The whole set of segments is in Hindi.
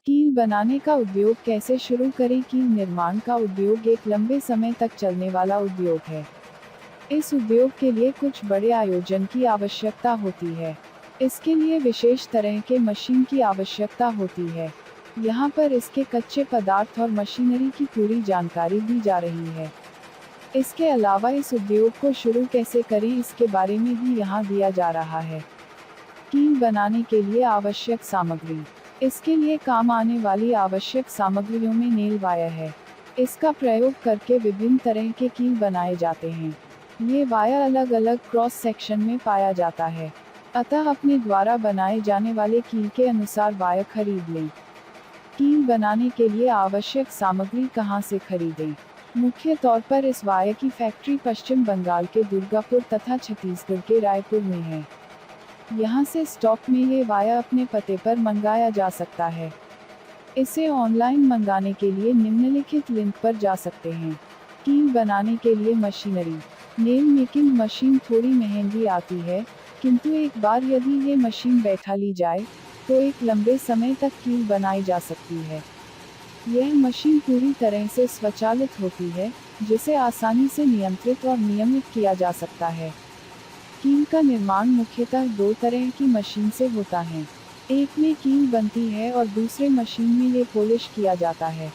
कील बनाने का उद्योग कैसे शुरू करें? कील निर्माण का उद्योग एक लंबे समय तक चलने वाला उद्योग है। इस उद्योग के लिए कुछ बड़े आयोजन की आवश्यकता होती है। इसके लिए विशेष तरह के मशीन की आवश्यकता होती है। यहाँ पर इसके कच्चे पदार्थ और मशीनरी की पूरी जानकारी दी जा रही है। इसके अलावा इस उद्योग को शुरू कैसे करें इसके बारे में भी यहाँ दिया जा रहा है। कील बनाने के लिए आवश्यक सामग्री। इसके लिए काम आने वाली आवश्यक सामग्रियों में नेल वायर है। इसका प्रयोग करके विभिन्न तरह के कील बनाए जाते हैं। ये वायर अलग अलग क्रॉस सेक्शन में पाया जाता है। अतः अपने द्वारा बनाए जाने वाले कील के अनुसार वायर खरीद लें। कील बनाने के लिए आवश्यक सामग्री कहाँ से खरीदें? मुख्य तौर पर इस वायर की फैक्ट्री पश्चिम बंगाल के दुर्गापुर तथा छत्तीसगढ़ के रायपुर में है। यहाँ से स्टॉक में ये वायर अपने पते पर मंगाया जा सकता है। इसे ऑनलाइन मंगाने के लिए निम्नलिखित लिंक पर जा सकते हैं। कील बनाने के लिए मशीनरी। नेल मेकिंग मशीन थोड़ी महंगी आती है, किंतु एक बार यदि ये मशीन बैठा ली जाए, तो एक लंबे समय तक कील बनाई जा सकती है। यह मशीन पूरी तरह से स्वचालित होती है, जिसे आसानी से नियंत्रित और नियमित किया जा सकता है। कील का निर्माण मुख्यतः दो तरह की मशीन से होता है। एक में कील बनती है और दूसरे मशीन में ये पॉलिश किया जाता है।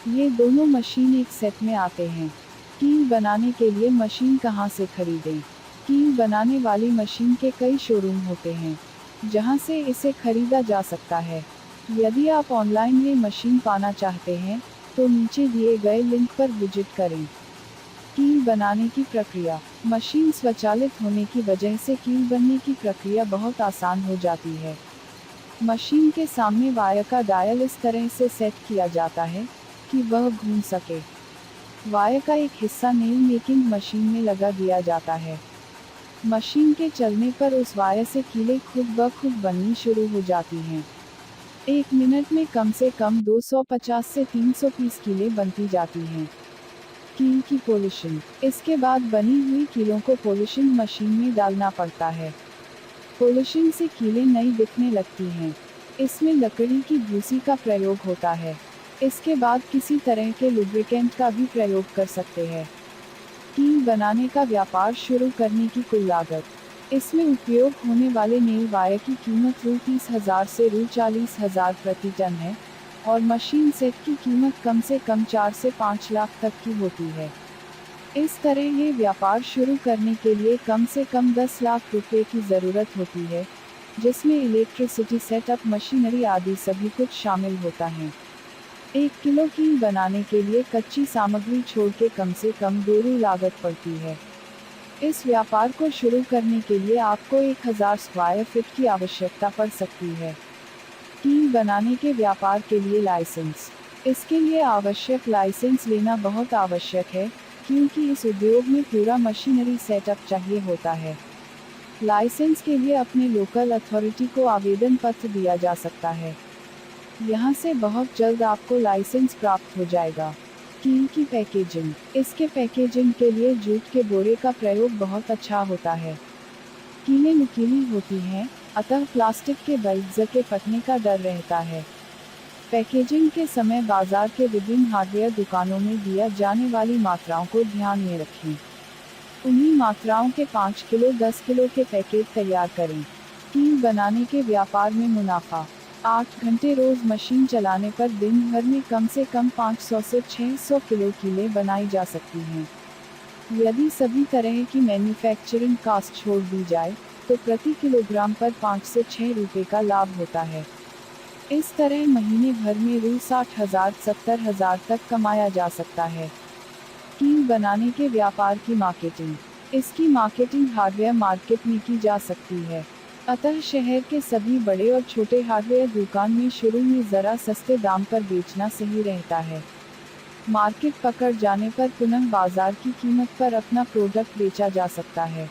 ये दोनों मशीन एक सेट में आते हैं। कील बनाने के लिए मशीन कहाँ से खरीदें? कील बनाने वाली मशीन के कई शोरूम होते हैं, जहाँ से इसे खरीदा जा सकता है। यदि आप ऑनलाइन ये मशीन पाना चाहते हैं, तो नीचे दिए गए लिंक पर विजिट करें। कील बनाने की प्रक्रिया। मशीन स्वचालित होने की वजह से कील बनने की प्रक्रिया बहुत आसान हो जाती है। मशीन के सामने वायर का डायल इस तरह से सेट किया जाता है कि वह घूम सके। वायर का एक हिस्सा नेल मेकिंग मशीन में लगा दिया जाता है। मशीन के चलने पर उस वायर से कीलें खुद ब खुद बननी शुरू हो जाती हैं। 1 मिनट में कम से कम 250 से 300 पीस कीलें बनती जाती हैं। कील की पॉलिशिंग। इसके बाद बनी हुई कीलों को पॉलिशिंग मशीन में डालना पड़ता है। पॉलिशिंग से कीलें नई दिखने लगती हैं। इसमें लकड़ी की भूसी का प्रयोग होता है। इसके बाद किसी तरह के लुब्रिकेंट का भी प्रयोग कर सकते हैं। कील बनाने का व्यापार शुरू करने की कुल लागत। इसमें उपयोग होने वाले नेल वायर की कीमत रु 30,000 से रु 40,000 प्रति टन है, और मशीन सेट की कीमत कम से कम 4 से 5 लाख तक की होती है। इस तरह ये व्यापार शुरू करने के लिए कम से कम 10 लाख रुपए की ज़रूरत होती है, जिसमें इलेक्ट्रिसिटी सेटअप मशीनरी आदि सभी कुछ शामिल होता है। 1 किलो कील बनाने के लिए कच्ची सामग्री छोड़ के कम से कम 2 रु लागत पड़ती है। इस व्यापार को शुरू करने के लिए आपको 1000 स्क्वायर फीट की आवश्यकता पड़ सकती है। कील बनाने के व्यापार के लिए लाइसेंस। इसके लिए आवश्यक लाइसेंस लेना बहुत आवश्यक है, क्योंकि इस उद्योग में पूरा मशीनरी सेटअप चाहिए होता है। लाइसेंस के लिए अपने लोकल अथॉरिटी को आवेदन पत्र दिया जा सकता है। यहाँ से बहुत जल्द आपको लाइसेंस प्राप्त हो जाएगा। कील की पैकेजिंग। इसके पैकेजिंग के लिए जूट के बोरे का प्रयोग बहुत अच्छा होता है। कीलें नुकीली होती हैं, अतः प्लास्टिक के बल्ब के फटने का डर रहता है। पैकेजिंग के समय बाजार के विभिन्न हार्डवेयर दुकानों में दिया जाने वाली मात्राओं को ध्यान में रखें। उन्हीं मात्राओं के 5 किलो 10 किलो के पैकेट तैयार करें। कील बनाने के व्यापार में मुनाफा। 8 घंटे रोज मशीन चलाने पर दिन भर में कम से कम 500 से 600 किलो कीलें बनाई जा सकती हैं। यदि सभी तरह की मैन्युफैक्चरिंग कॉस्ट छोड़ दी जाए, तो प्रति किलोग्राम पर 5 से 6 रुपये का लाभ होता है। इस तरह महीने भर में रु 60,000 70,000 तक कमाया जा सकता है। कील बनाने के व्यापार की मार्केटिंग। इसकी मार्केटिंग हार्डवेयर मार्केट में की जा सकती है, अतः शहर के सभी बड़े और छोटे हार्डवेयर दुकान में शुरू में ज़रा सस्ते दाम पर बेचना सही रहता है। मार्केट पकड़ जाने पर पुनः बाजार की कीमत पर अपना प्रोडक्ट बेचा जा सकता है।